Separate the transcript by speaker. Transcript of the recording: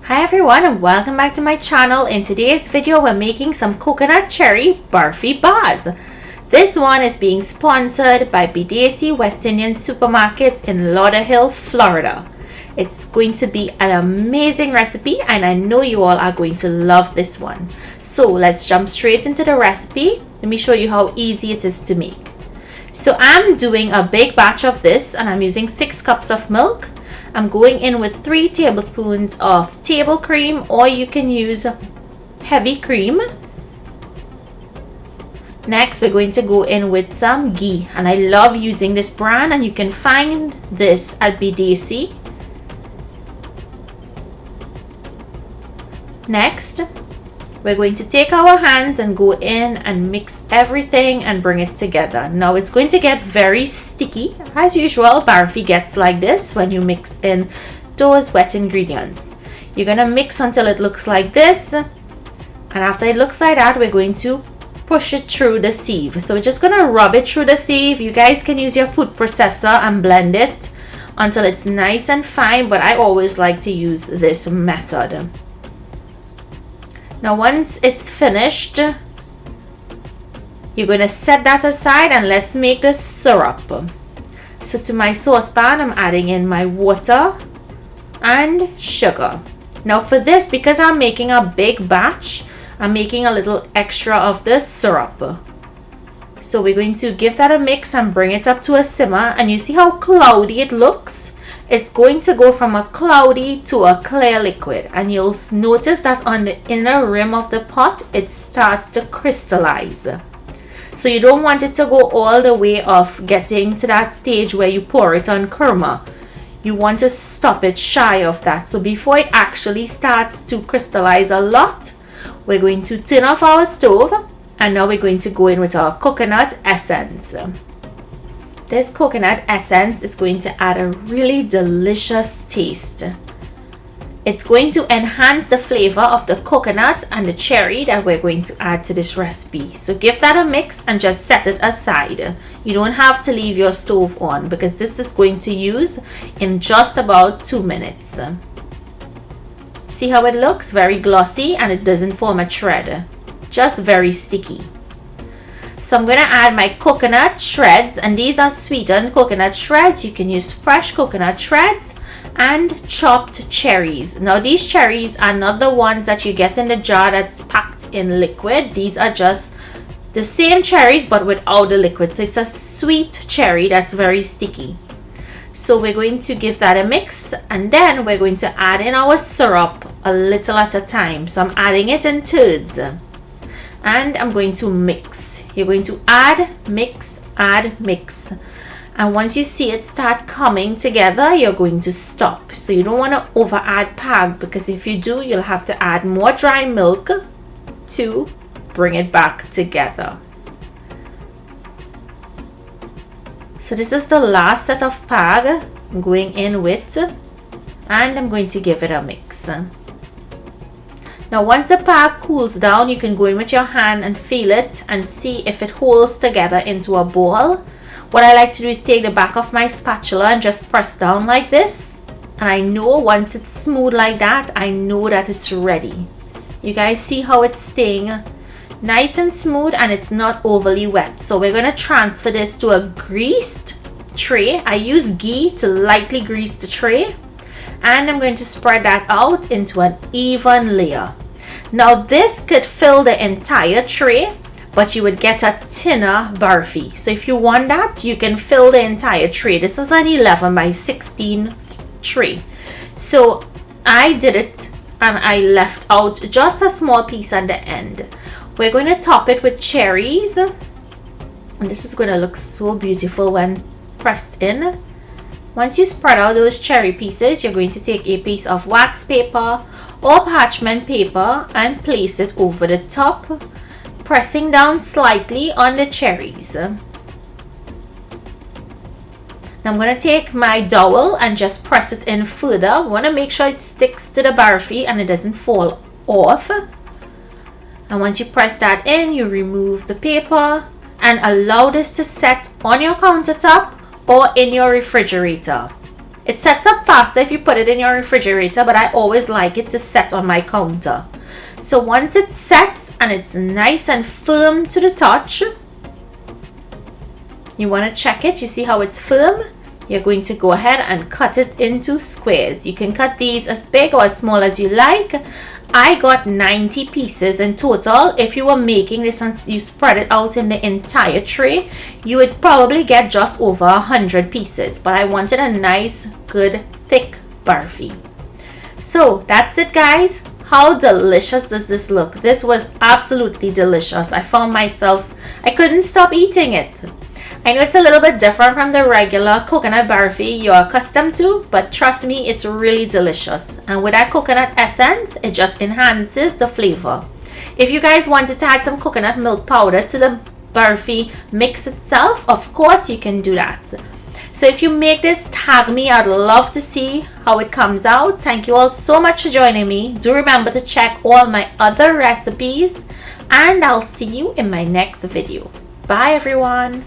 Speaker 1: Hi everyone and welcome back to my channel. In today's video we're making some coconut cherry barfi bars. This one is being sponsored by BDC West Indian Supermarkets in Lauderhill, Florida. It's going to be an amazing recipe and I know you all are going to love this one. So let's jump straight into the recipe. Let me show you how easy it is to make. So I'm doing a big batch of this and I'm using 6 cups of milk. I'm going in with 3 tablespoons of table cream, or you can use heavy cream. Next, we're going to go in with some ghee, and I love using this brand, and you can find this at BDC. Next, we're going to take our hands and go in and mix everything and bring it together. Now it's going to get very sticky. As usual, barfi gets like this when you mix in those wet ingredients. You're going to mix until it looks like this. And after it looks like that, we're going to push it through the sieve. So we're just going to rub it through the sieve. You guys can use your food processor and blend it until it's nice and fine. But I always like to use this method. Now once it's finished, you're going to set that aside and let's make the syrup. So to my saucepan, I'm adding in my water and sugar. Now for this, because I'm making a big batch, I'm making a little extra of the syrup. So we're going to give that a mix and bring it up to a simmer, and you see how cloudy it looks? It's going to go from a cloudy to a clear liquid, and you'll notice that on the inner rim of the pot it starts to crystallize. So you don't want it to go all the way off getting to that stage where you pour it on kurma. You want to stop it shy of that. So before it actually starts to crystallize a lot, we're going to turn off our stove, and now we're going to go in with our coconut essence. This coconut essence is going to add a really delicious taste. It's going to enhance the flavor of the coconut and the cherry that we're going to add to this recipe. So give that a mix and just set it aside. You don't have to leave your stove on because this is going to use in just about 2 minutes. See how it looks? Very glossy and it doesn't form a shred. Just very sticky. So I'm going to add my coconut shreds, and these are sweetened coconut shreds. You can use fresh coconut shreds and chopped cherries. Now these cherries are not the ones that you get in the jar that's packed in liquid. These are just the same cherries but without the liquid. So it's a sweet cherry that's very sticky. So we're going to give that a mix, and then we're going to add in our syrup a little at a time. So I'm adding it in thirds. And I'm going to mix. You're going to add, mix, and once you see it start coming together, you're going to stop. So you don't want to over add pag, because if you do, you'll have to add more dry milk to bring it back together. So this is the last set of pag I'm going in with, and I'm going to give it a mix. Now once the pag cools down, you can go in with your hand and feel it and see if it holds together into a ball. What I like to do is take the back of my spatula and just press down like this. And I know once it's smooth like that, I know that it's ready. You guys see how it's staying nice and smooth and it's not overly wet. So we're going to transfer this to a greased tray. I use ghee to lightly grease the tray. And I'm going to spread that out into an even layer. Now this could fill the entire tray, but you would get a thinner barfi. So if you want that, you can fill the entire tray. This is an 11 by 16 tray. So I did it and I left out just a small piece at the end. We're going to top it with cherries. And this is going to look so beautiful when pressed in. Once you spread out those cherry pieces, you're going to take a piece of wax paper or parchment paper and place it over the top, pressing down slightly on the cherries. Now I'm going to take my dowel and just press it in further. I want to make sure it sticks to the barfi and it doesn't fall off. And once you press that in, you remove the paper and allow this to set on your countertop or in your refrigerator. It sets up faster if you put it in your refrigerator, but I always like it to set on my counter. So once it sets and it's nice and firm to the touch, you want to check it. You see how it's firm? You're going to go ahead and cut it into squares. You can cut these as big or as small as you like. I got 90 pieces in total. If you were making this and you spread it out in the entire tray, you would probably get just over 100 pieces. But I wanted a nice, good, thick barfi. So that's it, guys. How delicious does this look? This was absolutely delicious. I found myself, I couldn't stop eating it. I know it's a little bit different from the regular coconut barfi you're accustomed to, but trust me, it's really delicious. And with that coconut essence, it just enhances the flavor. If you guys wanted to add some coconut milk powder to the barfi mix itself, of course you can do that. So if you make this, tag me. I'd love to see how it comes out. Thank you all so much for joining me. Do remember to check all my other recipes, and I'll see you in my next video. Bye everyone.